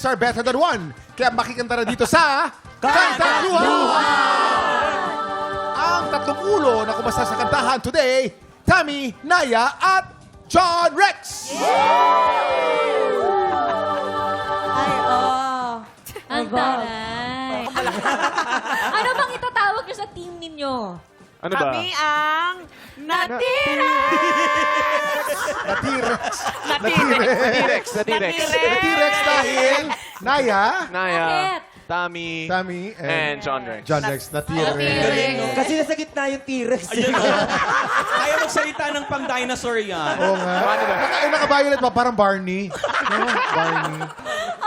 hits are better than one. Kaya makikanta na dito sa Kantaluhan! Ang tatlong ulo na kumasa sa kantahan today, Tammy, Naya, at John Rex! Ay, oh. Ang taray. Ano bang itatawag nyo sa team ninyo? Ano ba? Kami ang natira! Na-T-Rex. Na-T-Rex. Na-T-Rex dahil Naya, Naya, Bakit? Tammy, Tammy, and John Rex. John Rex. Na-T-Rex. Galing, no? Kasi nasa gitna yung T-Rex. Kaya magsalita ng pang-dinosaur yan. Oo nga. Naka-violet pa, parang Barney. No? Barney.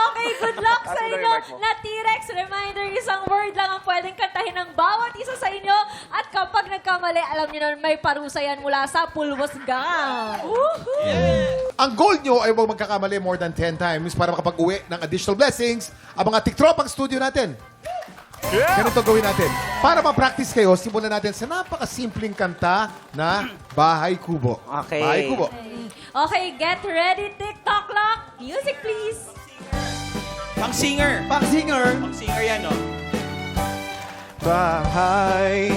Okay, good luck sa inyo. Na T-Rex, reminder, isang word lang ang pwedeng kantahin ng bawat isa sa inyo. At kapag nagkamali, alam niyo na may parusa yan mula sa Pulbos Gang. Ang goal nyo ay huwag magkakamali more than 10 times para makapag-uwi ng additional blessings ang mga tiktropang studio natin. Ganito gawin natin. Para ma-practice kayo, simulan natin sa napakasimpleng kanta na Bahay Kubo. Okay. Bahay Kubo. Okay, get ready, TikTok clock. Music, please. Pang-singer. Pang-singer. Pang-singer yan, no? Bahay,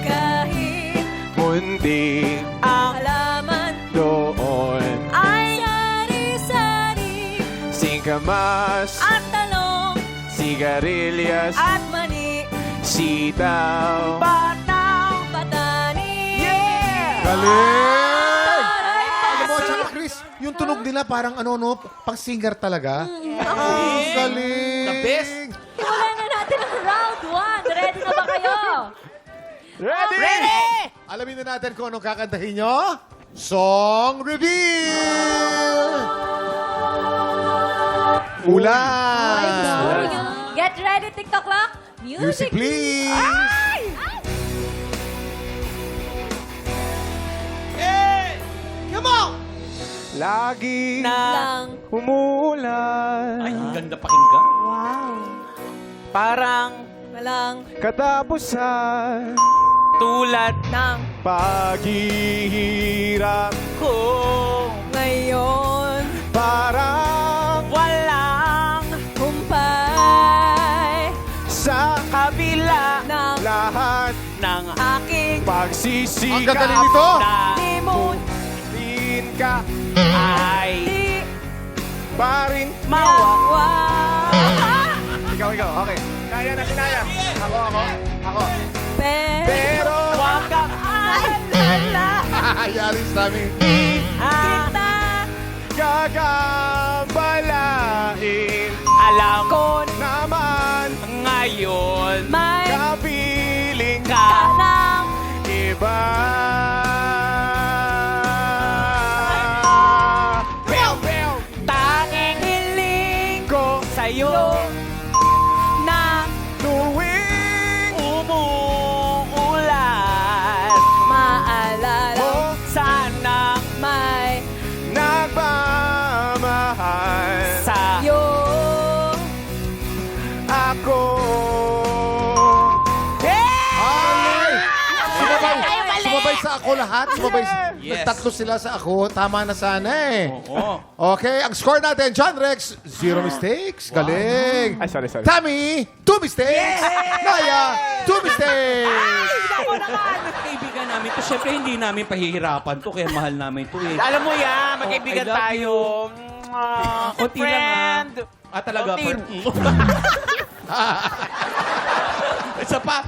Kahit mundi, ang halaman doon, ay sari-sari singkamas, at talong sigarilyas, at mani, sitaw. batang patani. Galing! Alam mo, tsaka Chris, yung tunog nila parang ano, no, pang-singer talaga. Galing! The best. Simulan na natin ang round 1. Ready na ba kayo? Ready? Alamin na natin kung anong kakantahin nyo. Song reveal! Ulan! Get ready, TikTok clock. Music, Music, please! Come on! Lagi lang. umuulan, Ay, ang ganda pakinggan. Parang Walang katapusan, tulad ng paghihirap ko ngayon. parang walang Kumpay sa kabila ng lahat ng aking pagsisikap. Ang gagaling nito! limon. Din ka ay Di pa rin. mawa. Ikaw. Okay. Kaya na sinaya. Ako. Pero Huwag kang alala. Yaris namin. kita gagambalain Alam ko naman ngayon may kapiling ka kanang iba. tanging hiling Ko sa'yo na tuwing umuulan. maalala mo Sana may nagmamahal sa yo. ako. Ay! Sumabay sa ako lahat. Yes. Tatlo sila sa ako. Tama na sana eh. Oo. Okay, ang score natin, John Rex, 0 mistakes. Galing. Ay, sorry. Tammy, 2 mistakes. Naya, 2 mistakes. Kaibigan namin to. Siyempre, hindi namin pahihirapan to. Kaya mahal namin to eh. Alam mo yan, magkaibigan I love tayo. Konti lang Friend. talaga. Konti. Isa pa.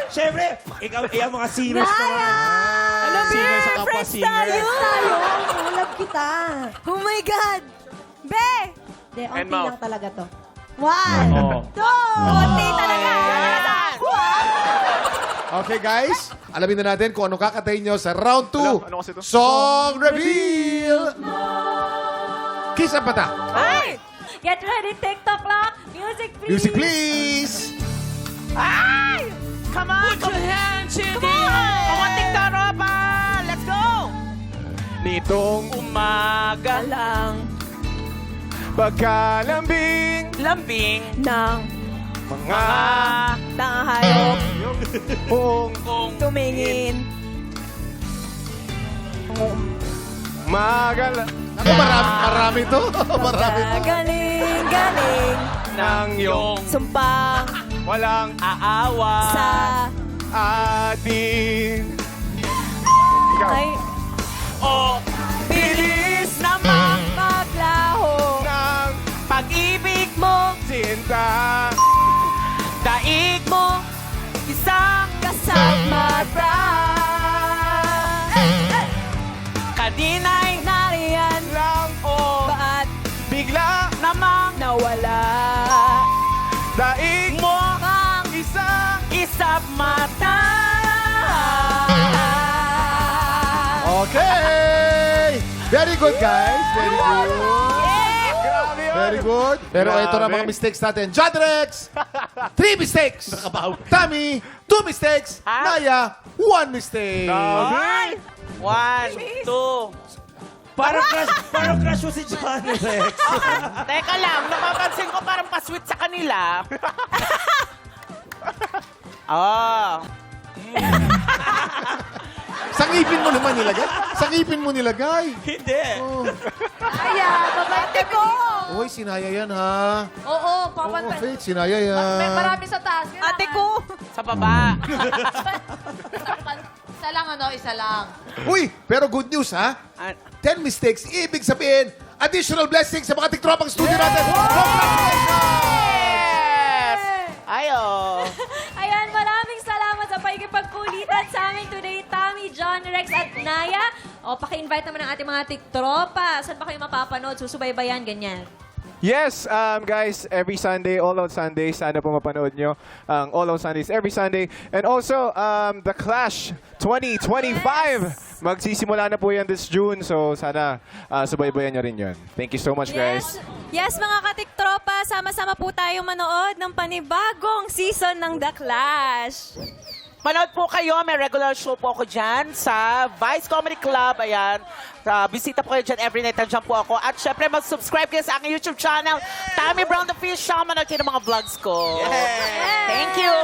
Siyempre, ikaw mga singers Singer sa kapwa singer. Tayo, ulap kita. Oh my God! Be! Hindi, And onti mouth. lang talaga to. 1, Oo. 2, Konti talaga. Okay, guys. Alamin na natin kung anong kakatayin nyo sa round 2. Ano kasi to? Song reveal! Kiss ang pata. Ay! Get ready, TikTok clock. Music, please. Music, please. Ay! Come on! Put your hands in the air! Kamunting taropa! Let's go! Nitong Umaga Lang pagkalambing lambing ng mga hayop kung kung tumingin Magala Ano, marami to. Marami to. Galing ng iyong sumpang walang Aawa. sa atin. ay O bilis naman maglaho Ng pag-ibig mo, sinta. daig mo, isang kasamata. kanina'y Nariyan Lang o ba't bigla namang nawala? daig mo kang isang isang mata. Okay! Very good, guys. Very good. grabe yun. Very good. Pero Grabe. ito na mga mistakes natin. John Rex, 3 mistakes. Tammy, 2 mistakes. Ha? Naya, 1 mistake. Ay! 1, 2. Parang crush mo si John Rex. Teka lang, napapansin ko parang pa-sweet sa kanila. Oh. Sangipin mo naman nilagay. Sangipin mo nilagay. Hindi. Aya, babante ko. Uy, sinaya yan, ha? Oo, Oo, papantay. Faith, sinaya yan. May marami sa taas. Ate ko. Sa baba. Isa lang, isa lang. Uy, pero good news, ha? 10 mistakes, ibig sabihin, additional blessings sa mga tiktropang studio natin. Congratulations! Yes! Ayo. Ayan, maraming salamat sa pakikipagkulitan sa amin today, Tommy, John, Rex, at Naya. O, paki-invite naman ang ating mga tiktropa. Saan ba kayo mapapanood? Susubaybayan, ganyan. Yes, guys, every Sunday, All Out Sunday, sana po mapanood nyo ang All Out Sundays every Sunday. And also, The Clash 2025. Magsisimula na po yan this June, so sana subaybayan nyo rin yun. Thank you so much, guys. Yes, mga katiktropa, sama-sama po tayo manood ng panibagong season ng The Clash. Manood po kayo, may regular show po ako dyan sa Vice Comedy Club. Ayan, bisita po kayo dyan every night. Nandiyan po ako. At syempre, mag-subscribe kayo sa aking YouTube channel, Tammy Brown the Official. Manood kayo ng mga vlogs ko. Thank you!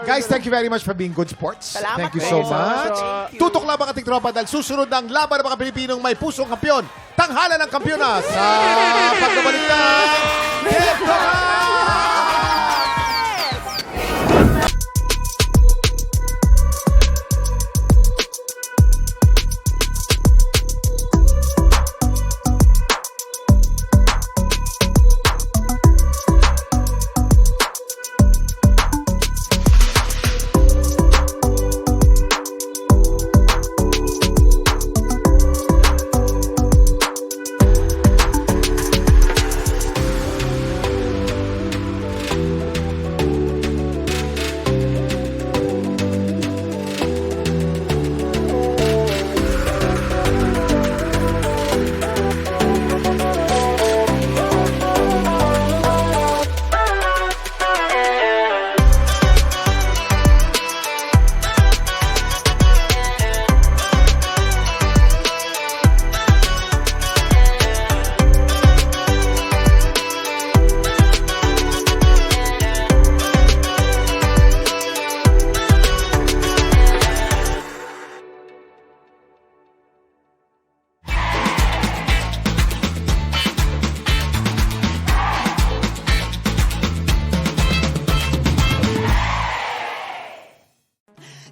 Guys, thank you very much for being good sports. Salamat Thank you po. so much. Thank you. Tutok lang mga tiktropa dahil susunod ng laban ng mga Pilipinong may pusong kampiyon. Tanghala ng kampiyona sa pagbabalik ng TikTok!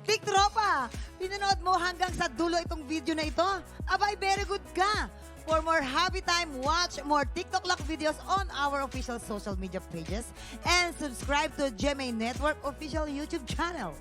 Tiktropa, pinanood mo hanggang sa dulo itong video na ito? Abay, very good ka! For more happy time, watch more TikTok Lock videos on our official social media pages and subscribe to GMA Network official YouTube channel.